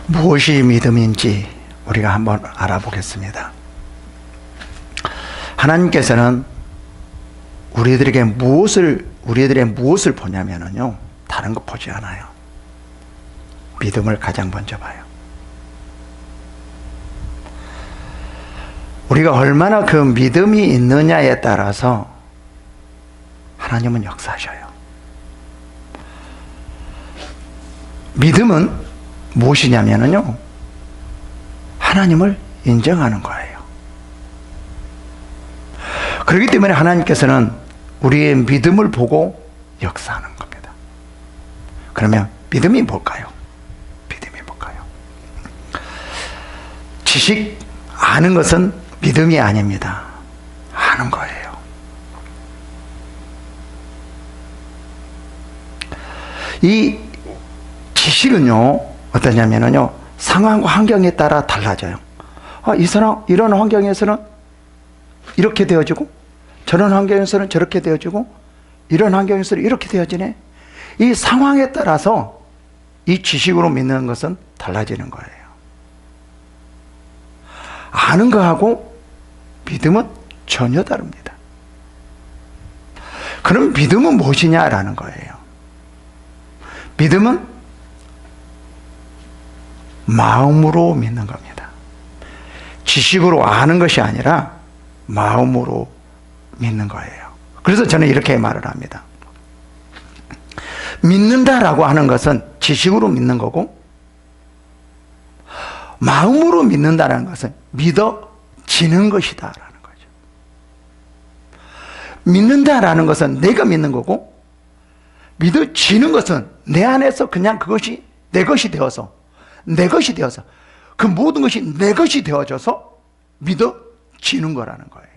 무엇이 믿음인지 우리가 한번 알아보겠습니다. 하나님께서는 우리들의 무엇을 보냐면요, 다른 거 보지 않아요. 믿음을 가장 먼저 봐요. 우리가 얼마나 그 믿음이 있느냐에 따라서 하나님은 역사하셔요. 믿음은 무엇이냐면요, 하나님을 인정하는 거예요. 그렇기 때문에 하나님께서는 우리의 믿음을 보고 역사하는 겁니다. 그러면 믿음이 뭘까요? 믿음이 뭘까요? 지식, 아는 것은 믿음이 아닙니다. 아는 거예요. 이 지식은요, 어떠냐면요, 상황과 환경에 따라 달라져요. 이 사람, 이런 환경에서는 이렇게 되어지고, 저런 환경에서는 저렇게 되어지고, 이런 환경에서는 이렇게 되어지네. 이 상황에 따라서 이 지식으로 믿는 것은 달라지는 거예요. 아는 거하고 믿음은 전혀 다릅니다. 그럼 믿음은 무엇이냐라는 거예요. 믿음은 마음으로 믿는 겁니다. 지식으로 아는 것이 아니라 마음으로 믿는 거예요. 그래서 저는 이렇게 말을 합니다. 믿는다라고 하는 것은 지식으로 믿는 거고, 마음으로 믿는다는 것은 믿어지는 것이다라는 거죠. 믿는다라는 것은 내가 믿는 거고, 믿어지는 것은 내 안에서 그냥 그것이 내 것이 되어서, 그 모든 것이 내 것이 되어져서 믿어지는 거라는 거예요.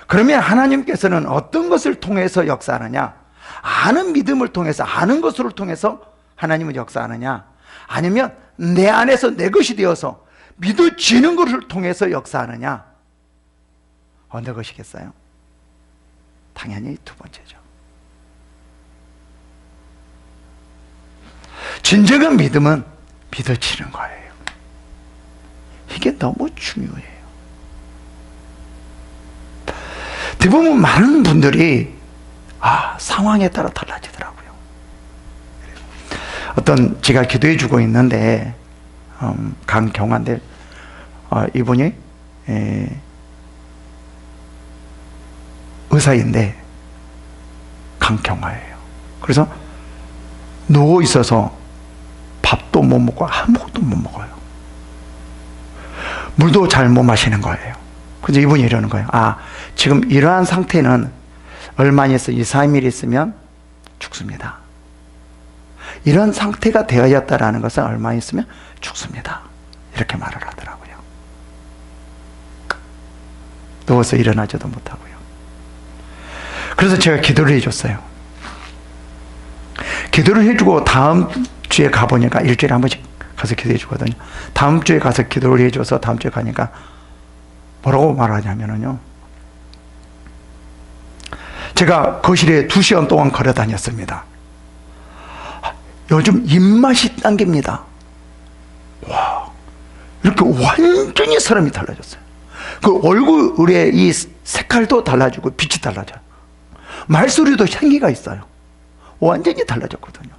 그러면 하나님께서는 어떤 것을 통해서 역사하느냐? 아는 믿음을 통해서, 아는 것을 통해서 하나님은 역사하느냐? 아니면 내 안에서 내 것이 되어서 믿어지는 것을 통해서 역사하느냐? 어느 것이겠어요? 당연히 두 번째죠. 진정한 믿음은 믿어지는 거예요. 이게 너무 중요해요. 대부분 많은 분들이 상황에 따라 달라지더라고요. 어떤 제가 기도해 주고 있는데 강경환대 이분이 의사인데 강경화예요. 그래서 누워 있어서 밥도 못 먹고 아무것도 못 먹어요. 물도 잘 못 마시는 거예요. 그래서 이분이 이러는 거예요. 지금 이러한 상태는 얼마 있어 2, 3일 있으면 죽습니다. 이런 상태가 되어졌다라는 것은 얼마 있으면 죽습니다. 이렇게 말을 하더라고요. 누워서 일어나지도 못하고요. 그래서 제가 기도를 해줬어요. 기도를 해주고 다음 주에 가보니까 일주일에 한 번씩 가서 기도해 주거든요. 다음 주에 가서 기도를 해줘서 다음 주에 가니까 뭐라고 말하냐면요, 제가 거실에 2시간 동안 걸어 다녔습니다. 요즘 입맛이 당깁니다. 와, 이렇게 완전히 사람이 달라졌어요. 그 얼굴의 이 색깔도 달라지고 빛이 달라져요. 말소리도 향기가 있어요. 완전히 달라졌거든요.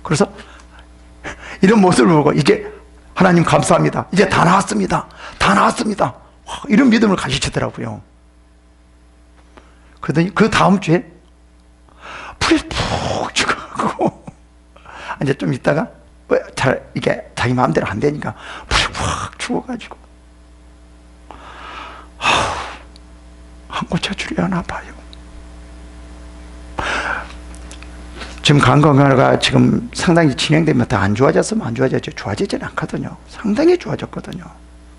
그래서 이런 모습을 보고 이제 하나님 감사합니다. 이제 다 나았습니다. 다 나았습니다. 이런 믿음을 가지치더라고요. 그러더니 그 다음 주에 불이 푹 죽어가고 이제 좀 있다가 이게 자기 마음대로 안 되니까 불이 푹 죽어가지고 안 고쳐주려나 봐요. 지금 간건강가 지금 상당히 진행되면 더 안 좋아졌으면 안 좋아졌지, 좋아지지는 않거든요. 상당히 좋아졌거든요.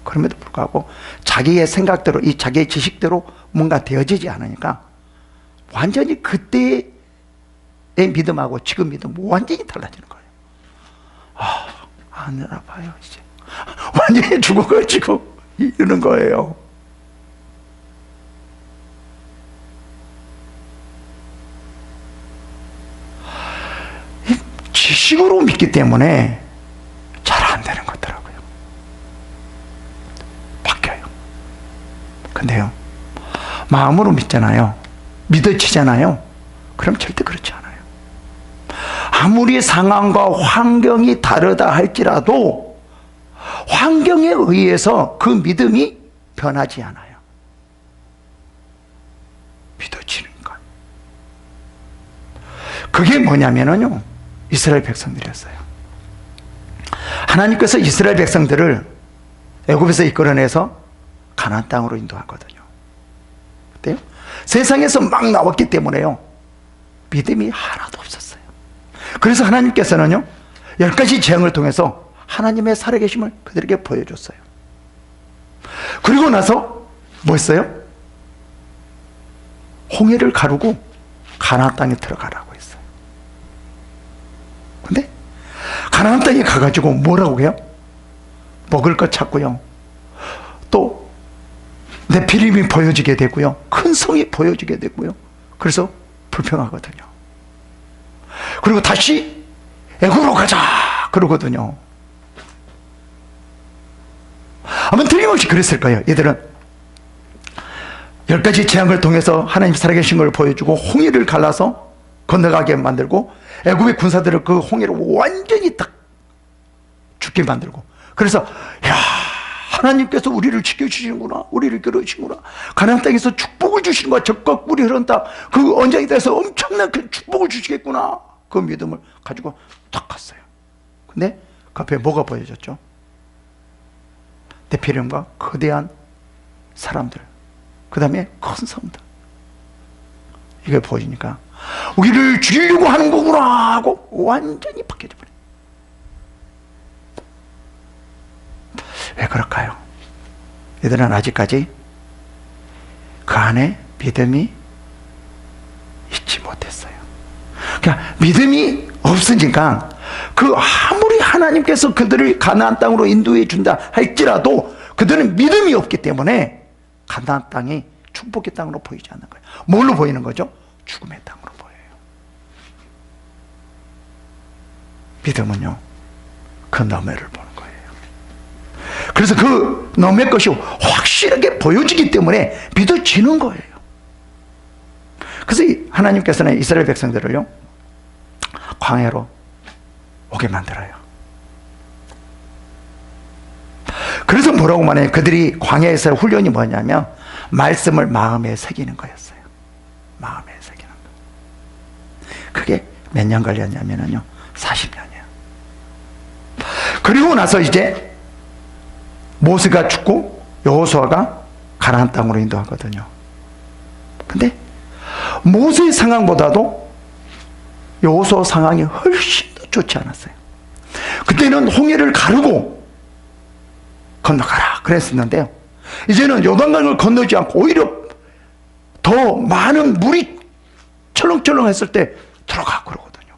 그럼에도 불구하고 자기의 생각대로, 이 자기의 지식대로 뭔가 되어지지 않으니까 완전히 그때의 믿음하고 지금 믿음 완전히 달라지는 거예요. 안 되나 봐요, 이제. 완전히 죽어가지고 이러는 거예요. 의식으로 믿기 때문에 잘 안 되는 거더라고요. 바뀌어요. 근데요, 마음으로 믿잖아요. 믿어지잖아요. 그럼 절대 그렇지 않아요. 아무리 상황과 환경이 다르다 할지라도 환경에 의해서 그 믿음이 변하지 않아요. 믿어지는 것. 그게 뭐냐면요, 이스라엘 백성들이었어요. 하나님께서 이스라엘 백성들을 애굽에서 이끌어내서 가나안 땅으로 인도하거든요. 어때요? 세상에서 막 나왔기 때문에요, 믿음이 하나도 없었어요. 그래서 하나님께서는요, 10가지 재앙을 통해서 하나님의 살아계심을 그들에게 보여줬어요. 그리고 나서 뭐 했어요? 홍해를 가르고 가나안 땅에 들어가라고 했어요. 근데 가나안 땅에 가가지고 뭐라고 해요? 먹을 것 찾고요, 또 네피림이 보여지게 되고요, 큰 성이 보여지게 되고요. 그래서 불평하거든요. 그리고 다시 애굽으로 가자 그러거든요. 아마 틀림없이 그랬을 거예요. 얘들은 10가지 재앙을 통해서 하나님 살아계신 걸 보여주고 홍해를 갈라서 건너가게 만들고 애굽의 군사들을 그 홍해를 완전히 딱 죽게 만들고, 그래서 야, 하나님께서 우리를 지켜주시는구나, 우리를 끌어주시는구나, 가나안 땅에서 축복을 주시는 거야, 적과 꿀이 흐르는 땅, 그 언약에 대해서 엄청난 그 축복을 주시겠구나, 그 믿음을 가지고 딱 갔어요. 근데 그 앞에 뭐가 보여졌죠? 네피림과 거대한 사람들, 그 다음에 큰 성들, 이게 보이니까 우리를 죽이려고 하는 거구나 하고 완전히 바뀌어져 버려요. 왜 그럴까요? 얘들은 아직까지 그 안에 믿음이 있지 못했어요. 그러니까 믿음이 없으니까 그 아무리 하나님께서 그들을 가나안 땅으로 인도해 준다 할지라도 그들은 믿음이 없기 때문에 가나안 땅이 축복의 땅으로 보이지 않는 거예요. 뭘로 보이는 거죠? 죽음의 땅으로 보여요. 믿음은요, 그 너머를 보는 거예요. 그래서 그 너머의 것이 확실하게 보여지기 때문에 믿어지는 거예요. 그래서 하나님께서는 이스라엘 백성들을요, 광야로 오게 만들어요. 그래서 뭐라고 말해요? 그들이 광야에서 훈련이 뭐냐면 말씀을 마음에 새기는 거였어요. 마음에 새기는 거. 그게 몇 년 걸렸냐면요, 40년이에요. 그리고 나서 이제 모세가 죽고 여호수아가 가나안 땅으로 인도하거든요. 근데 모세의 상황보다도 여호수아 상황이 훨씬 더 좋지 않았어요. 그때는 홍해를 가르고 건너가라 그랬었는데요, 이제는 요단강을 건너지 않고 오히려 더 많은 물이 철렁철렁 했을 때 들어가 그러거든요.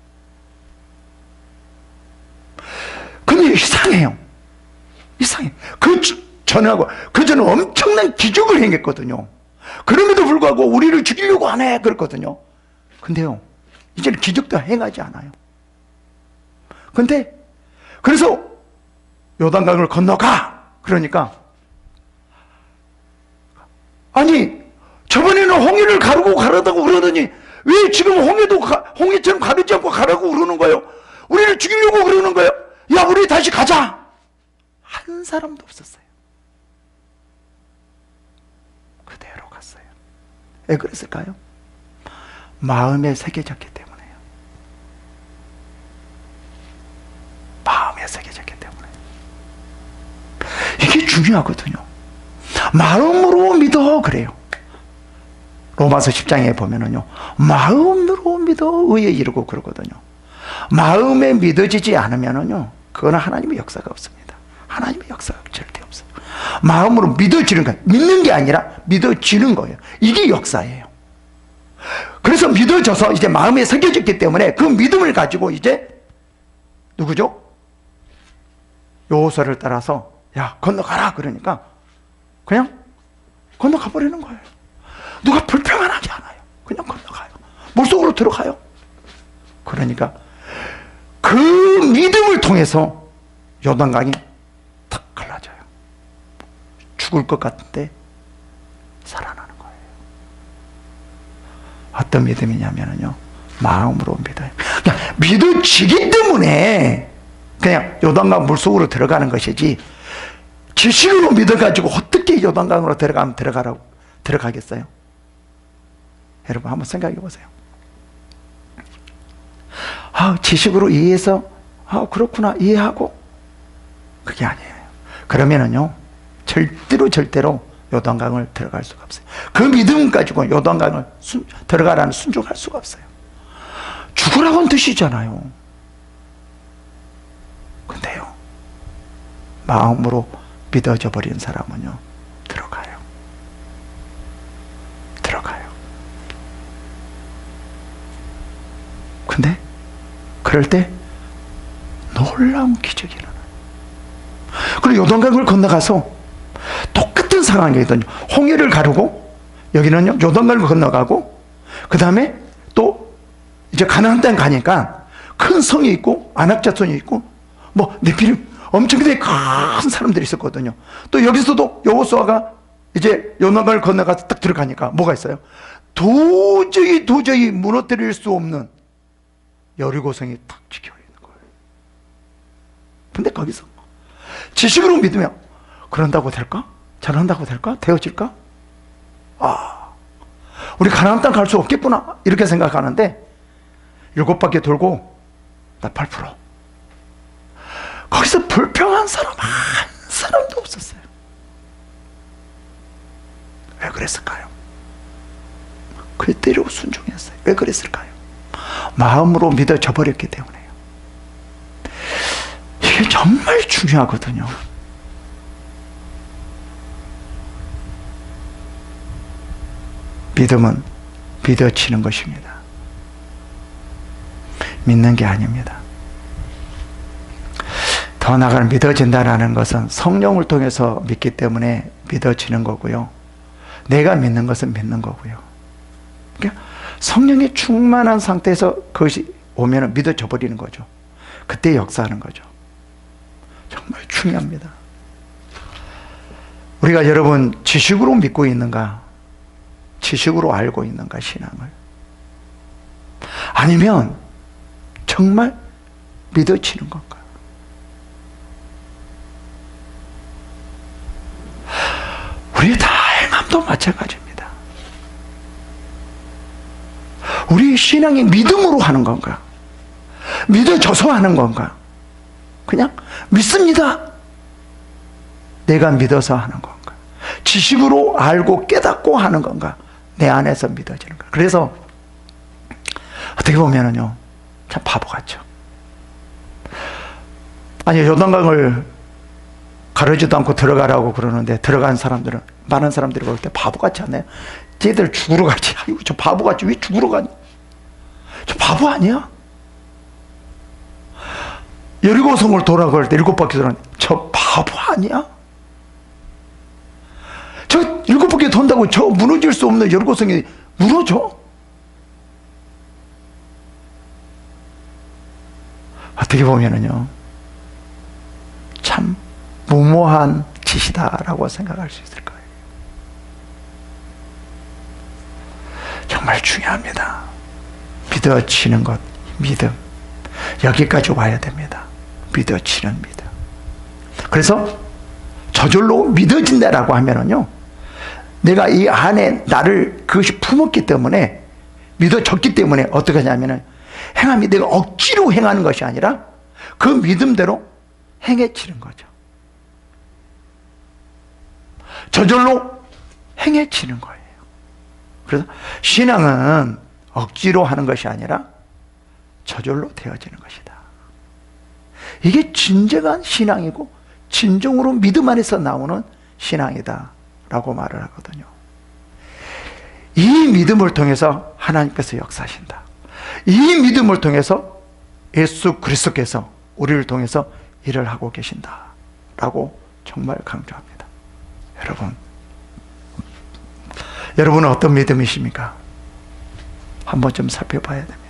근데 이상해요. 이상해. 그 전하고 그 전에 엄청난 기적을 행했거든요. 그럼에도 불구하고 우리를 죽이려고 하네 그랬거든요. 근데요, 이제는 기적도 행하지 않아요. 근데 그래서 요단강을 건너가 그러니까, 아니 저번에는 홍해를 가르고 가라다고 그러더니 왜 지금 홍해처럼 가르지 않고 가라고 그러는 거예요? 우리를 죽이려고 그러는 거예요? 야, 우리 다시 가자. 한 사람도 없었어요. 그대로 갔어요. 왜 그랬을까요? 마음에 새겨졌기 때문에요. 마음에 새겨졌기 때문에. 이게 중요하거든요. 마음으로 믿어 그래요. 로마서 10장에 보면은요, 마음으로 믿어 의에 이르고 그러거든요. 마음에 믿어지지 않으면은요, 그거는 하나님의 역사가 없습니다. 하나님의 역사가 절대 없어요. 마음으로 믿어지는 거예요. 믿는 게 아니라 믿어지는 거예요. 이게 역사예요. 그래서 믿어져서 이제 마음에 새겨졌기 때문에 그 믿음을 가지고 이제 누구죠? 여호수아를 따라서 야, 건너가라 그러니까 그냥 건너가 버리는 거예요. 누가 불평은 하지 않아요. 그냥 건너가요. 물속으로 들어가요. 그러니까 그 그 믿음을 통해서 요단강이 탁 갈라져요. 죽을 것 같은데 살아나는 거예요. 어떤 믿음이냐면요, 마음으로 믿어요. 그냥 믿어지기 때문에 그냥 요단강 물속으로 들어가는 것이지, 지식으로 믿어가지고 어떻게 요단강으로 들어가면 들어가겠어요? 여러분 한번 생각해 보세요. 지식으로 이해해서 그렇구나 이해하고, 그게 아니에요. 그러면은요 절대로 요단강을 들어갈 수가 없어요. 그 믿음 가지고 요단강을 들어가라는 순종할 수가 없어요. 죽으라고는 뜻이잖아요. 근데요, 마음으로 믿어져 버린 사람은요 들어가요. 근데 그럴 때 놀라운 기적이 일어나요. 그리고 요단강을 건너가서 똑같은 상황이거든요. 홍해를 가르고, 여기는요 요단강을 건너가고, 그 다음에 또 이제 가나안 땅 가니까 큰 성이 있고 안악자손이 있고 뭐 네피림 엄청나게 큰 사람들이 있었거든요. 또 여기서도 여호수아가 이제 요단강을 건너가서 딱 들어가니까 뭐가 있어요? 도저히 무너뜨릴 수 없는 여리고성이 딱 지켜 있는 거예요. 근데 거기서 지식으로 믿으면 그런다고 될까? 잘한다고 될까? 되어질까? 우리 가나안 땅 갈 수 없겠구나 이렇게 생각하는데 7바퀴 돌고 나 8%. 거기서 불평한 사람 한 사람도 없었어요. 왜 그랬을까요? 그때로 순종했어요. 왜 그랬을까요? 마음으로 믿어져 버렸기 때문에요. 이게 정말 중요하거든요. 믿음은 믿어지는 것입니다. 믿는 게 아닙니다. 더 나아가 믿어진다는 것은 성령을 통해서 믿기 때문에 믿어지는 거고요. 내가 믿는 것은 믿는 거고요. 그러니까 성령이 충만한 상태에서 그것이 오면 믿어져 버리는 거죠. 그때 역사하는 거죠. 정말 중요합니다. 우리가 여러분 지식으로 믿고 있는가? 지식으로 알고 있는가? 신앙을? 아니면 정말 믿어지는 건가? 우리의 다행함도 마찬가지입니다. 우리의 신앙이 믿음으로 하는 건가? 믿어져서 하는 건가? 그냥 믿습니다. 내가 믿어서 하는 건가? 지식으로 알고 깨닫고 하는 건가? 내 안에서 믿어지는 건가? 그래서 어떻게 보면은요, 참 바보 같죠. 아니, 요단강을 가르지도 않고 들어가라고 그러는데 들어간 사람들은, 많은 사람들이 볼 때 바보 같지 않나요? 쟤들 죽으러 가지. 아이고, 저 바보 같지. 왜 죽으러 가니? 저 바보 아니야? 여리고성을 돌아갈 때 7바퀴 돌았는데 저 바보 아니야? 저 7바퀴 돈다고 저 무너질 수 없는 여리고성이 무너져? 어떻게 보면은요, 참 무모한 짓이다라고 생각할 수 있을 거예요. 정말 중요합니다. 믿어지는 것, 믿음. 여기까지 와야 됩니다. 믿어지는 믿음. 그래서 저절로 믿어진다라고 하면은요, 내가 이 안에 나를 그것이 품었기 때문에, 믿어졌기 때문에 어떻게 하냐면은, 행함이 내가 억지로 행하는 것이 아니라 그 믿음대로 행해지는 거죠. 저절로 행해지는 거예요. 그래서 신앙은 억지로 하는 것이 아니라 저절로 되어지는 것이다. 이게 진정한 신앙이고 진정으로 믿음 안에서 나오는 신앙이다 라고 말을 하거든요. 이 믿음을 통해서 하나님께서 역사하신다. 이 믿음을 통해서 예수 그리스도께서 우리를 통해서 일을 하고 계신다 라고 정말 강조합니다. 여러분은 어떤 믿음이십니까? 한번 좀 살펴봐야 됩니다.